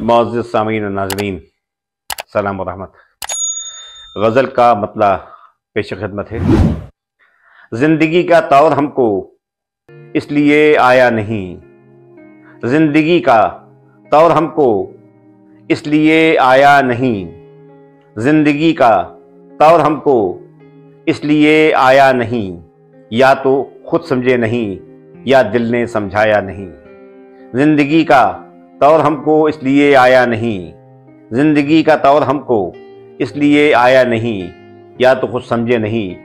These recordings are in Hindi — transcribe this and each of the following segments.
मुअज़्ज़िज़ सामीन और नाज़रीन, सलाम व रहमत। गज़ल का मतला पेश खिदमत है। ज़िंदगी का तौर हमको इसलिए आया नहीं, ज़िंदगी का तौर हमको इसलिए आया नहीं, ज़िंदगी का तौर हमको इसलिए आया नहीं, या तो खुद समझे नहीं या दिल ने समझाया नहीं। ज़िंदगी का तौर हमको इसलिए आया नहीं, ज़िंदगी का तौर हमको इसलिए आया नहीं, या तो खुद समझे नहीं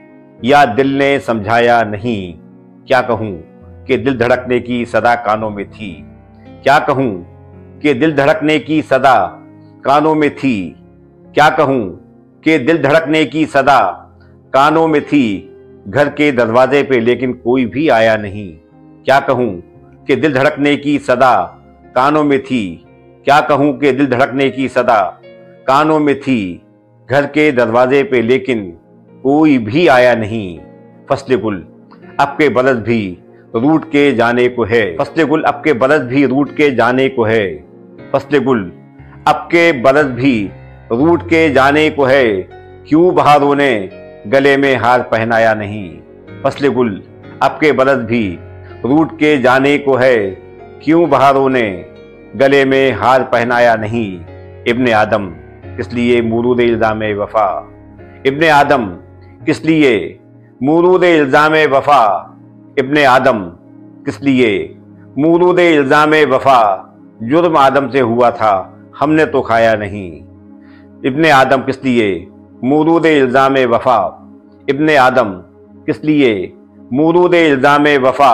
या दिल ने समझाया नहीं। क्या कहूँ कि दिल धड़कने की सदा कानों में थी, क्या कहूँ कि दिल धड़कने की सदा कानों में थी, क्या कहूँ कि दिल धड़कने की सदा कानों में थी, घर के दरवाजे पे लेकिन कोई भी आया नहीं। क्या कहूँ कि दिल धड़कने की सदा कानों में थी, क्या कहूँ कि दिल धड़कने की सदा कानों में थी, घर के दरवाजे पे लेकिन कोई भी आया नहीं। फसले गुल अब के बरस भी रूठ के जाने को है, फसले गुल अब के बरस भी रूठ के जाने को है, फसले गुल अब के बरस भी रूठ के जाने को है, क्यों बहारों ने गले में हार पहनाया नहीं। फसले गुल अब के बरस भी रूठ के जाने को है, क्यों बहारों ने गले में हार पहनाया नहीं। इब्ने आदम किस लिए मुरूद इल्ज़ाम वफा, इब्ने आदम किस लिए मुरूद इल्ज़ाम वफा, इब्ने आदम किस लिए मुरूद इल्ज़ाम वफा, जुर्म आदम से हुआ था हमने तो खाया नहीं। इब्ने आदम किस लिए मुरूद इल्ज़ाम वफा, इब्ने आदम किस लिए मुरूद इल्ज़ाम वफा,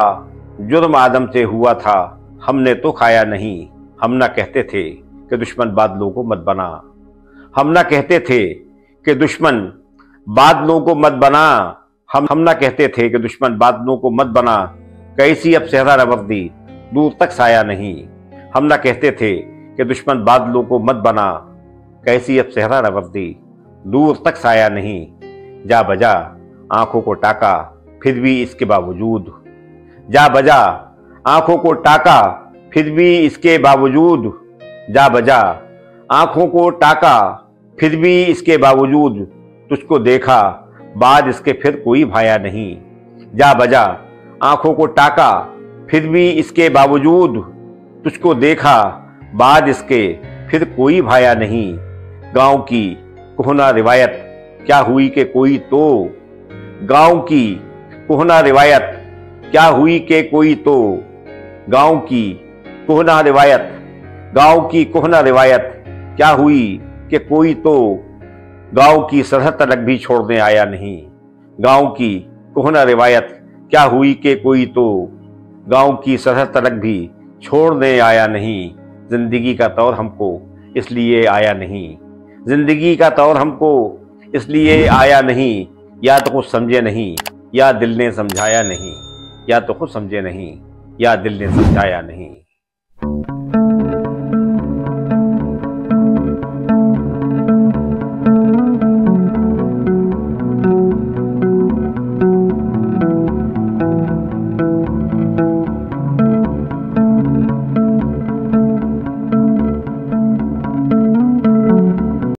जुर्म आदम से हुआ था हमने तो खाया नहीं। हम ना कहते थे कि दुश्मन बादलों को मत बना, हम ना कहते थे कि दुश्मन बादलों को मत बना, हम ना कहते थे कि दुश्मन बादलों को मत बना, कैसी अब सहरा रवद्दी दूर तक साया नहीं। हम ना कहते थे कि दुश्मन बादलों को मत बना, कैसी अब सहरा रवद्दी दूर तक साया नहीं। जा बजा आंखों को टाका फिर भी इसके बावजूद, जा बजा आंखों को टाका फिर भी इसके बावजूद, जा बजा आंखों को टाका फिर भी इसके बावजूद, तुझको देखा बाद इसके फिर कोई भाया नहीं। जा बजा आंखों को टाका फिर भी इसके बावजूद, तुझको देखा बाद इसके फिर कोई भाया नहीं। गांव की कोहना रिवायत क्या हुई कि कोई तो, गांव की कोहना रिवायत क्या हुई कि कोई तो, गांव की कोहना रिवायत, गांव की कोहना रिवायत क्या हुई कि कोई तो, गांव की सरहद तक भी छोड़ने आया नहीं। गांव की कोहना रिवायत क्या हुई कि कोई तो, गांव की सरहद तक भी छोड़ने आया नहीं। जिंदगी का तौर हमको इसलिए आया नहीं, जिंदगी का तौर हमको इसलिए आया नहीं, या तो कुछ समझे नहीं या दिल ने समझाया नहीं, या तो खुद समझे नहीं या दिल ने समझाया नहीं।